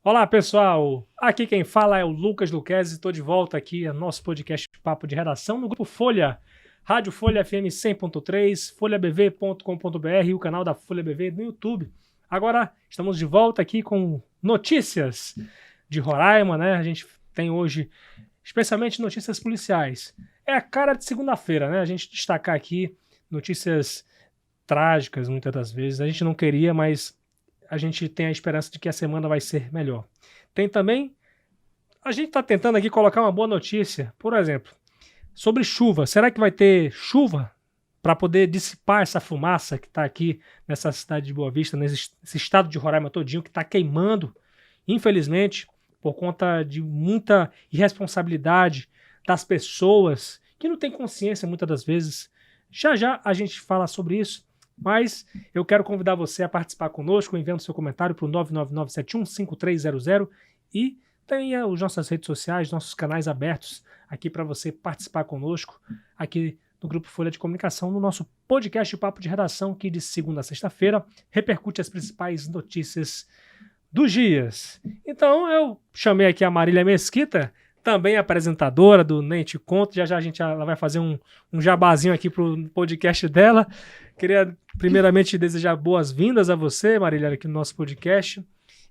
Olá, pessoal! Aqui quem fala é o Lucas Luquezzi. Estou de volta aqui no nosso podcast Papo de Redação no Grupo Folha, Rádio Folha FM 100.3, folhabv.com.br e o canal da Folha BV no YouTube. Agora estamos de volta aqui com notícias de Roraima, né? A gente tem hoje, especialmente notícias policiais. É a cara de segunda-feira, né? A gente destacar aqui notícias trágicas, muitas das vezes. A gente não queria, mas a gente tem a esperança de que a semana vai ser melhor. Tem também, a gente está tentando aqui colocar uma boa notícia, por exemplo, sobre chuva. Será que vai ter chuva para poder dissipar essa fumaça que está aqui nessa cidade de Boa Vista, nesse estado de Roraima todinho, que está queimando, infelizmente, por conta de muita irresponsabilidade das pessoas que não têm consciência muitas das vezes. Já já a gente fala sobre isso. Mas eu quero convidar você a participar conosco, enviando seu comentário para o 999715300 e tenha as nossas redes sociais, nossos canais abertos aqui para você participar conosco aqui no Grupo Folha de Comunicação, no nosso podcast Papo de Redação, que de segunda a sexta-feira repercute as principais notícias dos dias. Então eu chamei aqui a Marília Mesquita, também apresentadora do Nem Te Conto. Já já ela vai fazer um jabazinho aqui pro podcast dela. Queria primeiramente desejar boas-vindas a você, Marília, aqui no nosso podcast.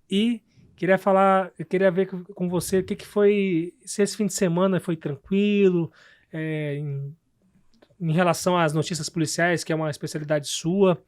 E queria ver com você o que foi, se esse fim de semana foi tranquilo, em relação às notícias policiais, que é uma especialidade sua.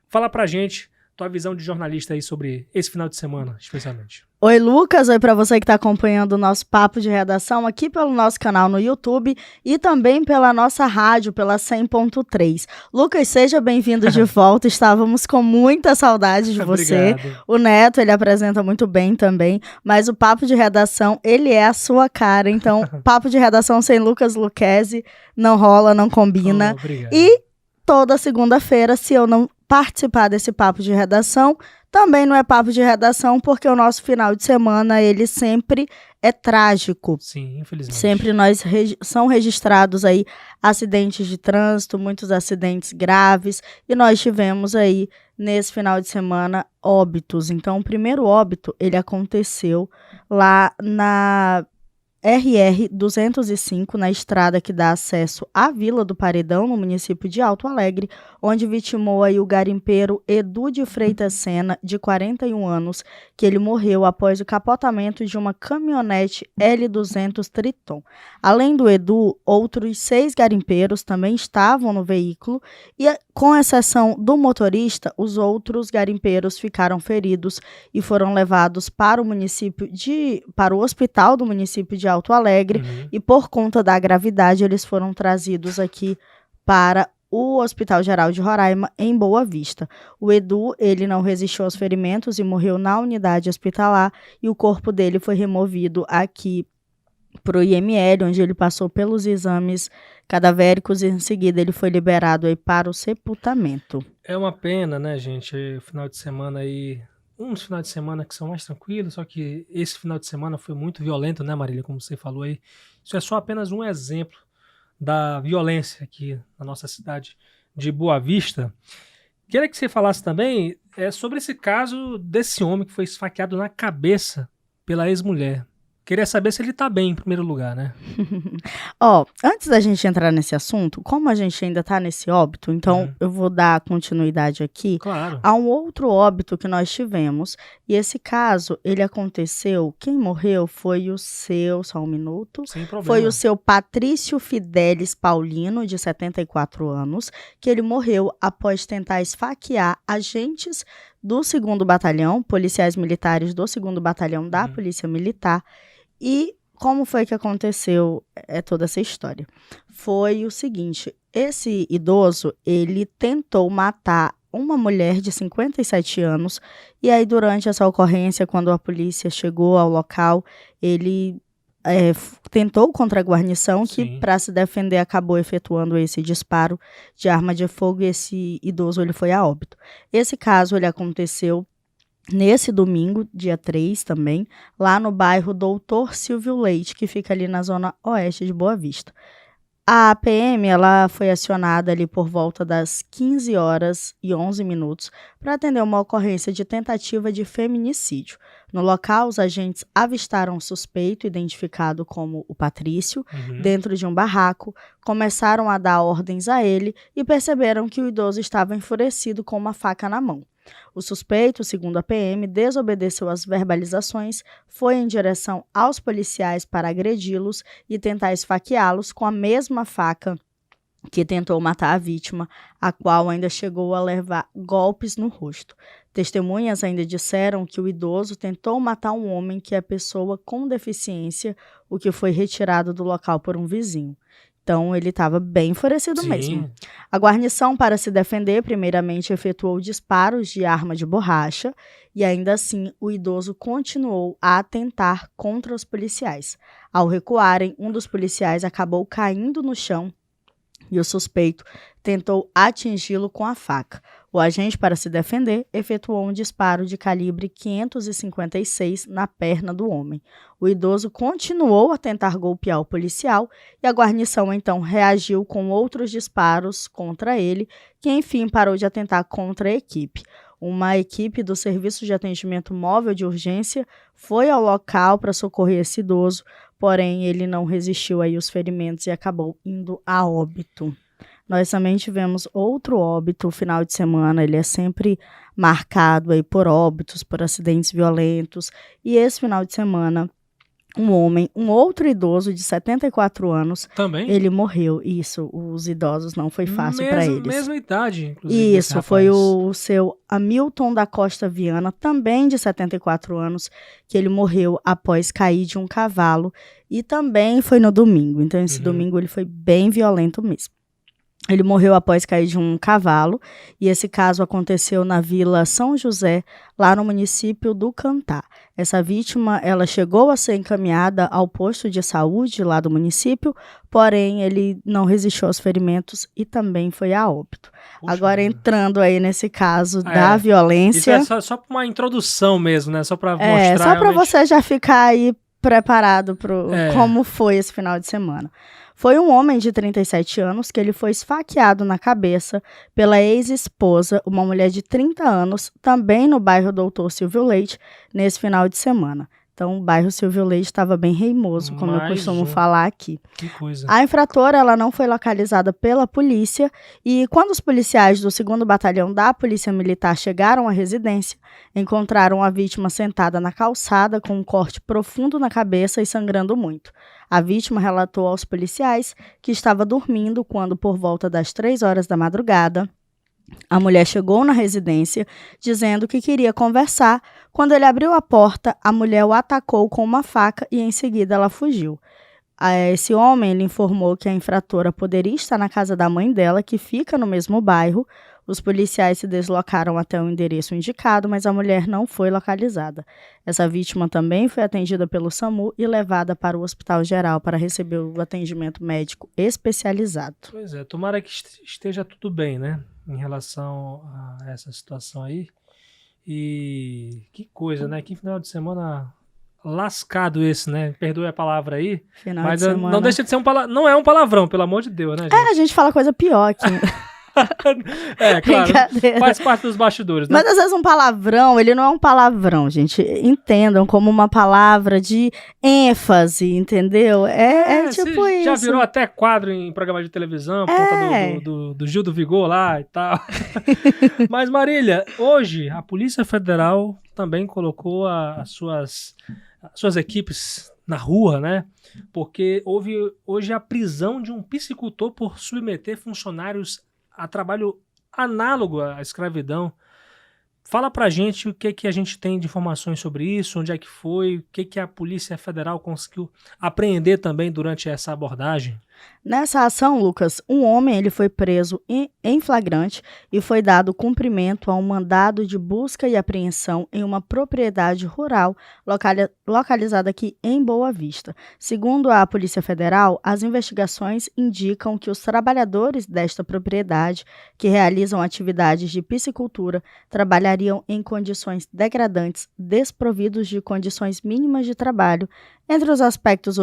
Fala pra gente tua visão de jornalista aí sobre esse final de semana, especialmente. Oi, Lucas. Oi para você que está acompanhando o nosso Papo de Redação aqui pelo nosso canal no YouTube e também pela nossa rádio, pela 100.3. Lucas, seja bem-vindo de volta. Estávamos com muita saudade de você. Obrigado. O Neto, ele apresenta muito bem também, mas o Papo de Redação, ele é a sua cara. Então, Papo de Redação sem Lucas Luquezzi não rola, não combina. Obrigado. E toda segunda-feira, se eu não participar desse Papo de Redação, também não é papo de redação, porque o nosso final de semana, ele sempre é trágico. Sim, infelizmente. Sempre são registrados aí acidentes de trânsito, muitos acidentes graves, e nós tivemos aí, nesse final de semana, óbitos. Então, o primeiro óbito, ele aconteceu lá na RR 205, na estrada que dá acesso à Vila do Paredão, no município de Alto Alegre, onde vitimou aí o garimpeiro Edu de Freitas Sena, de 41 anos, que ele morreu após o capotamento de uma caminhonete L200 Triton. Além do Edu, outros 6 garimpeiros também estavam no veículo e, com exceção do motorista, os outros garimpeiros ficaram feridos e foram levados para o hospital do município de Alto Alegre, e por conta da gravidade eles foram trazidos aqui para o Hospital Geral de Roraima, em Boa Vista. O Edu, ele não resistiu aos ferimentos e morreu na unidade hospitalar, e o corpo dele foi removido aqui para o IML, onde ele passou pelos exames cadavéricos e em seguida ele foi liberado aí para o sepultamento. É uma pena, né, gente? O final de semana aí, uns finais de semana que são mais tranquilos, só que esse final de semana foi muito violento, né, Marília? Como você falou aí. Isso é só apenas um exemplo da violência aqui na nossa cidade de Boa Vista. Queria que você falasse também sobre esse caso desse homem que foi esfaqueado na cabeça pela ex-mulher. Queria saber se ele tá bem, em primeiro lugar, né? Antes da gente entrar nesse assunto, como a gente ainda tá nesse óbito, então eu vou dar continuidade aqui. Claro. A um outro óbito que nós tivemos, e esse caso, ele aconteceu, quem morreu foi o seu, só um minuto, Sem problema. foi o seu Patrício Fidelis Paulino, de 74 anos, que ele morreu após tentar esfaquear agentes do 2º Batalhão, policiais militares do 2º Batalhão da Polícia Militar. E como foi que aconteceu toda essa história? Foi o seguinte, esse idoso, ele tentou matar uma mulher de 57 anos, e aí durante essa ocorrência, quando a polícia chegou ao local, ele tentou contra a guarnição, que para se defender acabou efetuando esse disparo de arma de fogo, e esse idoso ele foi a óbito. Esse caso ele aconteceu nesse domingo, dia 3 também, lá no bairro Doutor Silvio Leite, que fica ali na zona oeste de Boa Vista. A PM ela foi acionada ali por volta das 15h11 para atender uma ocorrência de tentativa de feminicídio. No local, os agentes avistaram um suspeito, identificado como o Patrício, dentro de um barraco, começaram a dar ordens a ele e perceberam que o idoso estava enfurecido com uma faca na mão. O suspeito, segundo a PM, desobedeceu às verbalizações, foi em direção aos policiais para agredi-los e tentar esfaqueá-los com a mesma faca que tentou matar a vítima, a qual ainda chegou a levar golpes no rosto. Testemunhas ainda disseram que o idoso tentou matar um homem que é pessoa com deficiência, o que foi retirado do local por um vizinho. Então, ele estava bem enfurecido mesmo. A guarnição, para se defender, primeiramente efetuou disparos de arma de borracha e, ainda assim, o idoso continuou a atentar contra os policiais. Ao recuarem, um dos policiais acabou caindo no chão e o suspeito tentou atingi-lo com a faca. O agente, para se defender, efetuou um disparo de calibre 556 na perna do homem. O idoso continuou a tentar golpear o policial e a guarnição então reagiu com outros disparos contra ele, que enfim parou de atentar contra a equipe. Uma equipe do Serviço de Atendimento Móvel de Urgência foi ao local para socorrer esse idoso, porém ele não resistiu aí aos ferimentos e acabou indo a óbito. Nós também tivemos outro óbito no final de semana, ele é sempre marcado aí por óbitos, por acidentes violentos, e esse final de semana, um outro idoso de 74 anos, também? Ele morreu. Isso, os idosos não foi fácil para eles. Mesma idade, inclusive. Isso, foi o seu Hamilton da Costa Viana, também de 74 anos, que ele morreu após cair de um cavalo, e também foi no domingo, então esse domingo ele foi bem violento mesmo. Ele morreu após cair de um cavalo, e esse caso aconteceu na Vila São José, lá no município do Cantá. Essa vítima, ela chegou a ser encaminhada ao posto de saúde lá do município, porém ele não resistiu aos ferimentos e também foi a óbito. Puxa, agora entrando aí nesse caso da violência... Isso é só uma introdução mesmo, né? Só para mostrar... só para você já ficar aí preparado para como foi esse final de semana. Foi um homem de 37 anos que ele foi esfaqueado na cabeça pela ex-esposa, uma mulher de 30 anos, também no bairro Doutor Silvio Leite, nesse final de semana. Então, o bairro Silvio Leite estava bem reimoso, como eu costumo falar aqui. Que coisa. A infratora ela não foi localizada pela polícia e quando os policiais do 2º Batalhão da Polícia Militar chegaram à residência, encontraram a vítima sentada na calçada com um corte profundo na cabeça e sangrando muito. A vítima relatou aos policiais que estava dormindo quando, por volta das 3h da madrugada, a mulher chegou na residência dizendo que queria conversar. Quando ele abriu a porta, a mulher o atacou com uma faca e em seguida ela fugiu. Esse homem ele informou que a infratora poderia estar na casa da mãe dela, que fica no mesmo bairro. Os policiais se deslocaram até o endereço indicado, mas a mulher não foi localizada. Essa vítima também foi atendida pelo SAMU e levada para o Hospital Geral para receber o atendimento médico especializado. Pois é, tomara que esteja tudo bem, né? Em relação a essa situação aí. E que coisa, né? Que final de semana lascado esse, né? Perdoe a palavra aí. Final mas de semana. Não deixa de ser não é um palavrão, pelo amor de Deus, né, gente? A gente fala coisa pior aqui. Claro, faz parte dos bastidores, né? Mas às vezes um palavrão, ele não é um palavrão, gente. Entendam como uma palavra de ênfase, entendeu? É tipo isso. Já virou até quadro em programa de televisão, por conta do Gil do Vigor lá e tal. Mas, Marília, hoje a Polícia Federal também colocou as suas equipes na rua, né? Porque houve hoje a prisão de um piscicultor por submeter funcionários a trabalho análogo à escravidão. Fala pra gente o que a gente tem de informações sobre isso, onde é que foi, o que a Polícia Federal conseguiu apreender também durante essa abordagem. Nessa ação, Lucas, um homem ele foi preso em flagrante e foi dado cumprimento a um mandado de busca e apreensão em uma propriedade rural localizada aqui em Boa Vista. Segundo a Polícia Federal, as investigações indicam que os trabalhadores desta propriedade, que realizam atividades de piscicultura, trabalhariam em condições degradantes, desprovidos de condições mínimas de trabalho. Entre os aspectos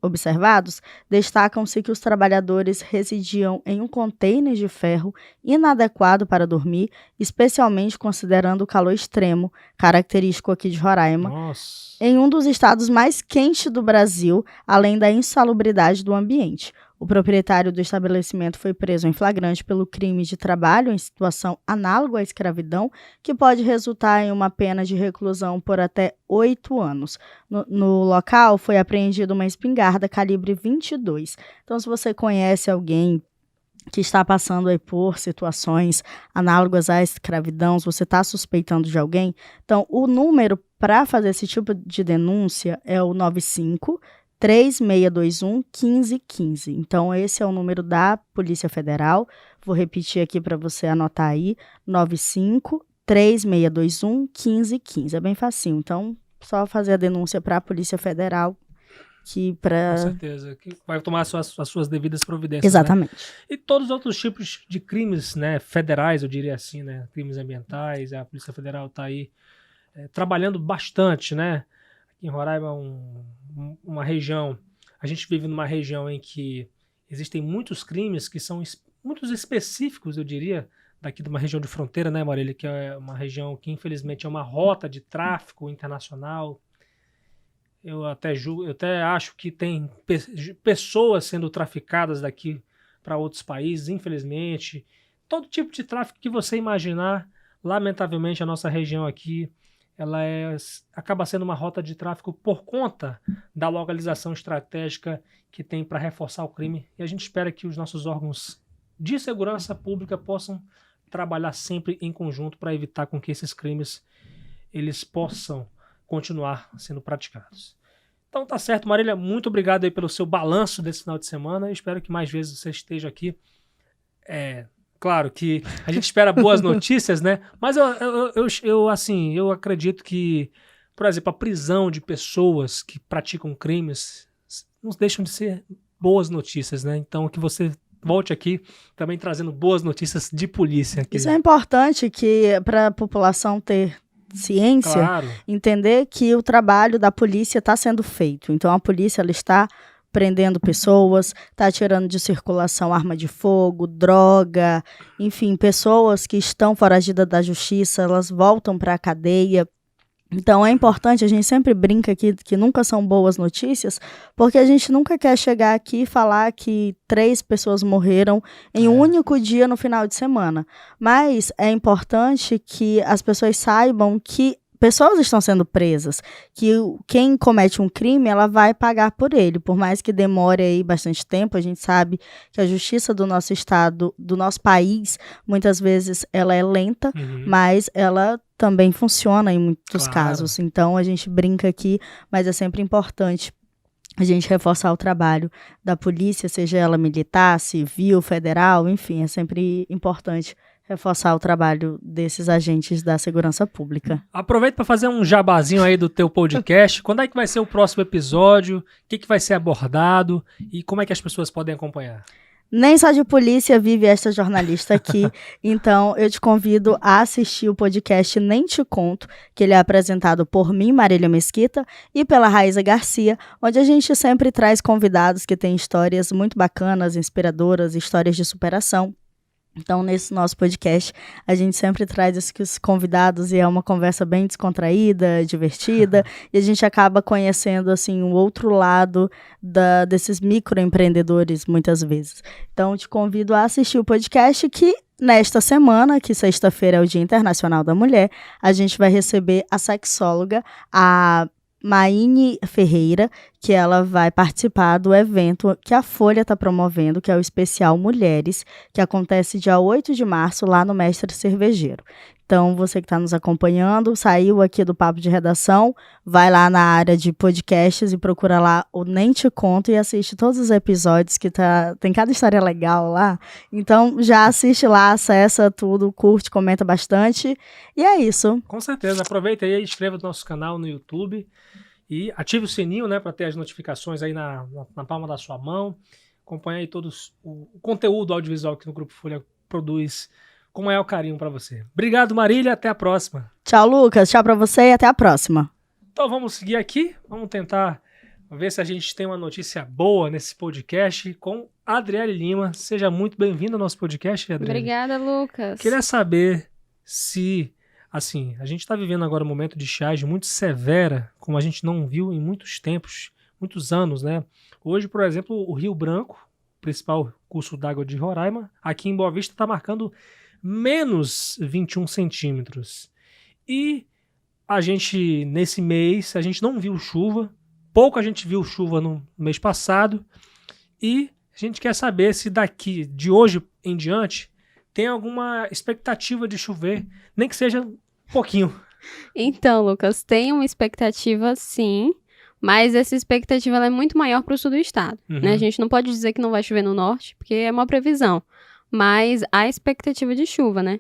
observados, destacam-se disse que os trabalhadores residiam em um container de ferro inadequado para dormir, especialmente considerando o calor extremo, característico aqui de Roraima, em um dos estados mais quentes do Brasil, além da insalubridade do ambiente. O proprietário do estabelecimento foi preso em flagrante pelo crime de trabalho em situação análoga à escravidão, que pode resultar em uma pena de reclusão por até 8 anos. No local foi apreendida uma espingarda calibre 22. Então, se você conhece alguém que está passando aí por situações análogas à escravidão, se você está suspeitando de alguém, então o número para fazer esse tipo de denúncia é o 95-3621-1515. Então, esse é o número da Polícia Federal. Vou repetir aqui para você anotar aí, 95-3621-1515. É bem facinho. Então, só fazer a denúncia para a Polícia Federal. Com certeza, que vai tomar as suas devidas providências. Exatamente. Né? E todos os outros tipos de crimes, né, federais, eu diria assim, né, crimes ambientais, a Polícia Federal está aí trabalhando bastante, né? Aqui em Roraima, uma região, a gente vive numa região em que existem muitos crimes que são muito específicos, eu diria, daqui de uma região de fronteira, né, Marília, que é uma região que infelizmente é uma rota de tráfico internacional. Eu até acho que tem pessoas sendo traficadas daqui para outros países, infelizmente. Todo tipo de tráfico que você imaginar, lamentavelmente a nossa região aqui, ela acaba sendo uma rota de tráfico por conta da localização estratégica que tem para reforçar o crime. E a gente espera que os nossos órgãos de segurança pública possam trabalhar sempre em conjunto para evitar com que esses crimes eles possam continuar sendo praticados. Então tá certo, Marília, muito obrigado aí pelo seu balanço desse final de semana. Eu espero que mais vezes você esteja aqui. Claro que a gente espera boas notícias, né? Mas eu acredito que, por exemplo, a prisão de pessoas que praticam crimes não deixam de ser boas notícias, né? Então que você volte aqui também trazendo boas notícias de polícia. Isso é importante para a população ter ciência, claro, entender que o trabalho da polícia está sendo feito. Então a polícia ela está prendendo pessoas, está tirando de circulação arma de fogo, droga, enfim, pessoas que estão foragidas da justiça, elas voltam para a cadeia. Então é importante, a gente sempre brinca aqui que nunca são boas notícias, porque a gente nunca quer chegar aqui e falar que 3 pessoas morreram em um único dia no final de semana. Mas é importante que as pessoas saibam que pessoas estão sendo presas, que quem comete um crime, ela vai pagar por ele, por mais que demore aí bastante tempo. A gente sabe que a justiça do nosso estado, do nosso país, muitas vezes ela é lenta, mas ela também funciona em muitos casos. Então a gente brinca aqui, mas é sempre importante a gente reforçar o trabalho da polícia, seja ela militar, civil, federal, enfim, é sempre importante reforçar o trabalho desses agentes da segurança pública. Aproveita para fazer um jabazinho aí do teu podcast. Quando é que vai ser o próximo episódio? O que vai ser abordado? E como é que as pessoas podem acompanhar? Nem só de polícia vive esta jornalista aqui, então eu te convido a assistir o podcast Nem Te Conto, que ele é apresentado por mim, Marília Mesquita, e pela Raíza Garcia, onde a gente sempre traz convidados que têm histórias muito bacanas, inspiradoras, histórias de superação. Então, nesse nosso podcast, a gente sempre traz esses convidados e é uma conversa bem descontraída, divertida, e a gente acaba conhecendo, assim, o outro lado desses microempreendedores, muitas vezes. Então, te convido a assistir o podcast que, nesta semana, que sexta-feira é o Dia Internacional da Mulher, a gente vai receber a sexóloga, a Maine Ferreira, que ela vai participar do evento que a Folha está promovendo, que é o Especial Mulheres, que acontece dia 8 de março lá no Mestre Cervejeiro. Então, você que está nos acompanhando, saiu aqui do Papo de Redação, vai lá na área de podcasts e procura lá o Nem Te Conto e assiste todos os episódios, que tem cada história legal lá. Então, já assiste lá, acessa tudo, curte, comenta bastante. E é isso. Com certeza. Aproveita aí e inscreva no nosso canal no YouTube e ative o sininho, né, para ter as notificações aí na palma da sua mão. Acompanhe aí todos o conteúdo audiovisual que o Grupo Folha produz com o maior carinho para você. Obrigado, Marília. Até a próxima. Tchau, Lucas. Tchau para você e até a próxima. Então vamos seguir aqui. Vamos tentar Vamos ver se a gente tem uma notícia boa nesse podcast com Adriele Lima. Seja muito bem-vinda ao nosso podcast, Adriele. Obrigada, Lucas. Queria saber se, assim, a gente está vivendo agora um momento de estiagem muito severa, como a gente não viu em muitos tempos, muitos anos, né? Hoje, por exemplo, o Rio Branco, principal curso d'água de Roraima, aqui em Boa Vista está marcando menos 21 centímetros. E a gente, nesse mês, a gente não viu chuva, pouco a gente viu chuva no mês passado, e a gente quer saber se daqui, de hoje em diante, tem alguma expectativa de chover, nem que seja um pouquinho. Então, Lucas, tem uma expectativa sim, mas essa expectativa ela é muito maior para o sul do estado. Né? A gente não pode dizer que não vai chover no norte, porque é uma previsão, mas há expectativa de chuva, né?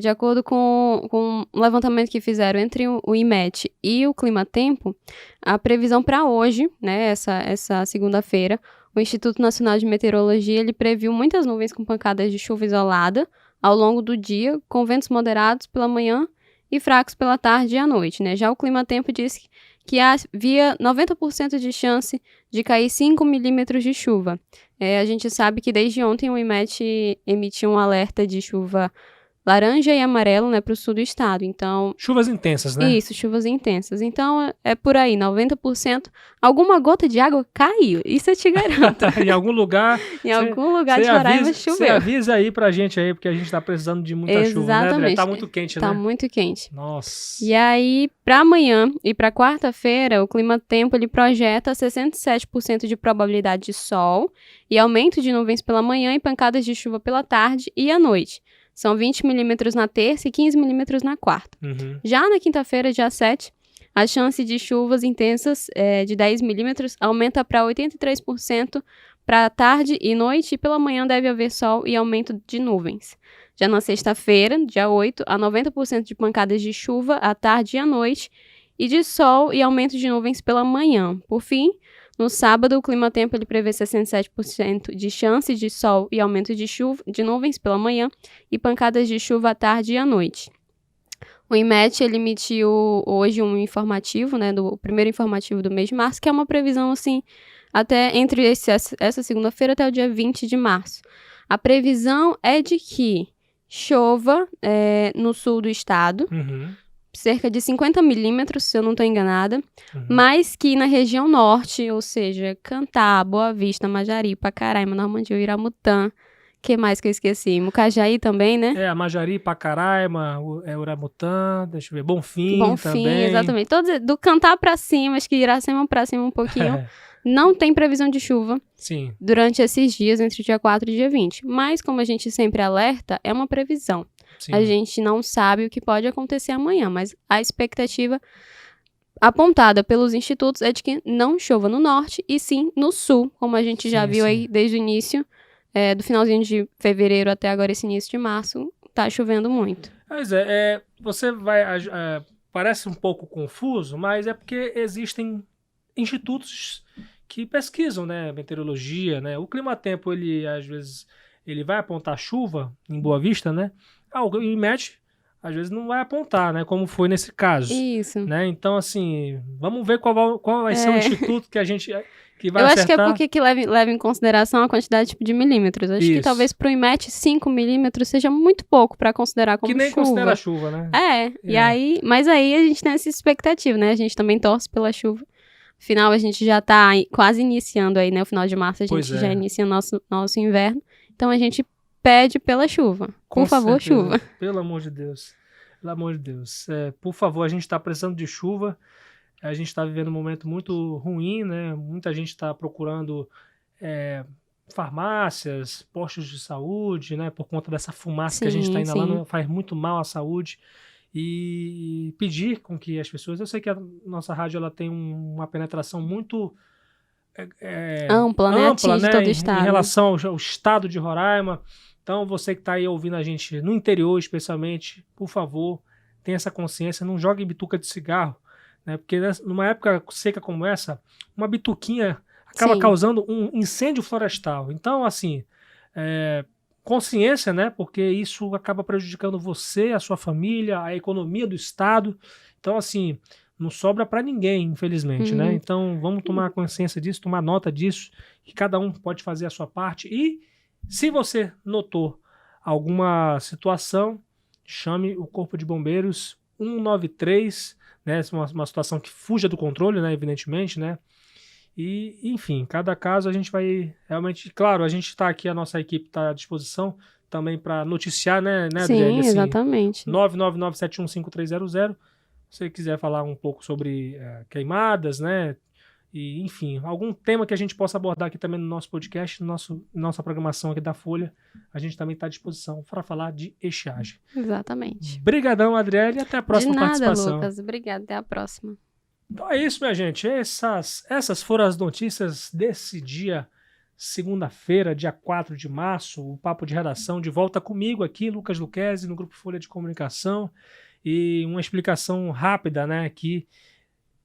De acordo com um levantamento que fizeram entre o IMET e o Climatempo, a previsão para hoje, né, essa segunda-feira, o Instituto Nacional de Meteorologia ele previu muitas nuvens com pancadas de chuva isolada ao longo do dia, com ventos moderados pela manhã e fracos pela tarde e à noite. Né? Já o Climatempo disse que havia 90% de chance de cair 5 milímetros de chuva. A gente sabe que desde ontem o IMET emitiu um alerta de chuva laranja e amarelo, né, para o sul do estado, então... Chuvas intensas, né? Isso, chuvas intensas. Então, é por aí, 90%. Alguma gota de água caiu, isso eu te garanto. Em algum lugar... Em algum lugar de Roraima choveu. Você avisa aí pra gente aí, porque a gente tá precisando de muita chuva, né, André? Tá muito quente, né? Tá muito quente. Nossa. E aí, para amanhã e para quarta-feira, o Climatempo ele projeta 67% de probabilidade de sol e aumento de nuvens pela manhã e pancadas de chuva pela tarde e à noite. São 20 milímetros na terça e 15 milímetros na quarta. Já na quinta-feira, dia 7, a chance de chuvas intensas de 10 milímetros aumenta para 83% para tarde e noite, e pela manhã deve haver sol e aumento de nuvens. Já na sexta-feira, dia 8, há 90% de pancadas de chuva à tarde e à noite, e de sol e aumento de nuvens pela manhã. Por fim, no sábado, o Climatempo ele prevê 67% de chance de sol e aumento de nuvens pela manhã e pancadas de chuva à tarde e à noite. O IMET ele emitiu hoje um informativo, né, o primeiro informativo do mês de março, que é uma previsão assim, até entre essa segunda-feira até o dia 20 de março. A previsão é de que chova no sul do estado, cerca de 50 milímetros, se eu não estou enganada, mas que na região norte, ou seja, Cantá, Boa Vista, Majari, Pacaraima, Normandia, Iramutã, que mais que eu esqueci? Mucajaí também, né? A Majari, Pacaraima, Uramutã, deixa eu ver, Bonfim também. Exatamente. Todos, do Cantá para cima, acho que Iracema para cima um pouquinho, não tem previsão de chuva durante esses dias, entre o dia 4 e o dia 20. Mas, como a gente sempre alerta, é uma previsão. Sim. A gente não sabe o que pode acontecer amanhã, mas a expectativa apontada pelos institutos é de que não chova no norte e sim no sul, como a gente já viu aí desde o início, do finalzinho de fevereiro até agora esse início de março, tá chovendo muito. Pois você vai... parece um pouco confuso, mas é porque existem institutos que pesquisam, né, meteorologia, né? O Climatempo, ele às vezes ele vai apontar chuva em Boa Vista, né? O IMET, às vezes, não vai apontar, né? Como foi nesse caso. Isso. Né? Então, assim, vamos ver qual vai ser o instituto que a gente que vai acertar. Eu acho que é porque leva em consideração a quantidade de milímetros. Acho que talvez para o IMET 5 milímetros seja muito pouco para considerar como chuva. Que nem considera chuva, né? E aí, mas aí a gente tem essa expectativa, né? A gente também torce pela chuva. Afinal, a gente já está quase iniciando aí, né? O final de março a gente já inicia nosso inverno. Então, a gente pede pela chuva. Por favor, chuva. Pelo amor de Deus. Pelo amor de Deus. Por favor, a gente está precisando de chuva. A gente está vivendo um momento muito ruim, né? Muita gente está procurando farmácias, postos de saúde, né? Por conta dessa fumaça que a gente está inalando, faz muito mal à saúde. E pedir com que as pessoas... Eu sei que a nossa rádio ela tem uma penetração muito... ampla, né? Atinge todo o estado. Em relação ao estado de Roraima. Então, você que está aí ouvindo a gente no interior, especialmente, por favor, tenha essa consciência, não jogue bituca de cigarro, né? Porque numa época seca como essa, uma bituquinha acaba causando um incêndio florestal. Então, assim, consciência, né? Porque isso acaba prejudicando você, a sua família, a economia do estado. Então, assim, não sobra para ninguém, infelizmente, né? Então, vamos tomar consciência disso, tomar nota disso, que cada um pode fazer a sua parte. E se você notou alguma situação, chame o Corpo de Bombeiros 193, né? Uma situação que fuja do controle, né? Evidentemente, né? E, enfim, cada caso a gente vai realmente... Claro, a gente está aqui, a nossa equipe está à disposição também para noticiar, né, Adriele? Sim, exatamente. 999715300. Se você quiser falar um pouco sobre queimadas, né? E, enfim, algum tema que a gente possa abordar aqui também no nosso podcast, nossa programação aqui da Folha, a gente também está à disposição para falar de estiagem. Exatamente. Brigadão, Adriele, e até a próxima De nada, participação. Lucas. Obrigada. Até a próxima. Então é isso, minha gente. Essas foram as notícias desse dia, segunda-feira, dia 4 de março. O Papo de Redação de volta comigo aqui, Lucas Luquezzi, no Grupo Folha de Comunicação. E uma explicação rápida, né? Que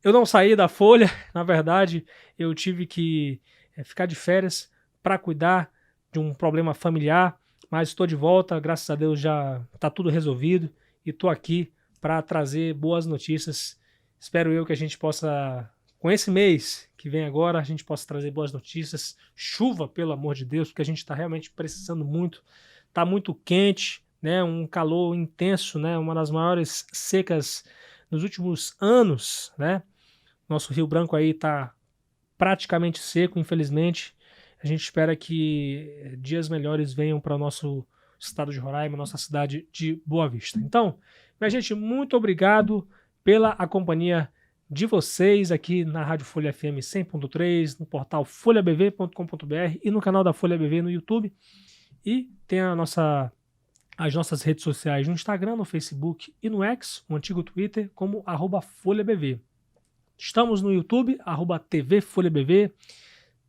eu não saí da Folha, na verdade, eu tive que ficar de férias para cuidar de um problema familiar, mas estou de volta, graças a Deus já está tudo resolvido e estou aqui para trazer boas notícias. Espero eu que a gente possa, com esse mês que vem agora, a gente possa trazer boas notícias. Chuva, pelo amor de Deus, porque a gente está realmente precisando muito. Está muito quente, né? Um calor intenso, né? Uma das maiores secas nos últimos anos, né? Nosso Rio Branco aí está praticamente seco, infelizmente. A gente espera que dias melhores venham para o nosso estado de Roraima, nossa cidade de Boa Vista. Então, minha gente, muito obrigado pela companhia de vocês aqui na Rádio Folha FM 100.3, no portal folhabv.com.br e no canal da Folha BV no YouTube. E tem as nossas redes sociais no Instagram, no Facebook e no X, o antigo Twitter, como @FolhaBV. Estamos no YouTube, @TV Folha BV.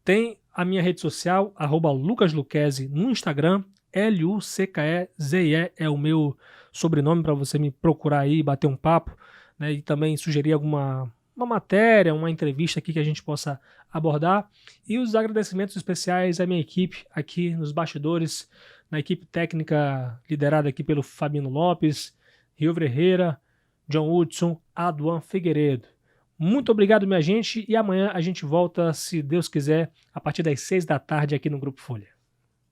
Tem a minha rede social, Lucas Luquezzi, no Instagram, LUCKEZIE é o meu sobrenome para você me procurar aí e bater um papo, né, e também sugerir uma matéria, uma entrevista aqui que a gente possa abordar. E os agradecimentos especiais à minha equipe aqui nos bastidores, na equipe técnica liderada aqui pelo Fabino Lopes, Rio Ferreira, John Hudson, Aduan Figueiredo. Muito obrigado, minha gente, e amanhã a gente volta, se Deus quiser, a partir das 6 da tarde aqui no Grupo Folha.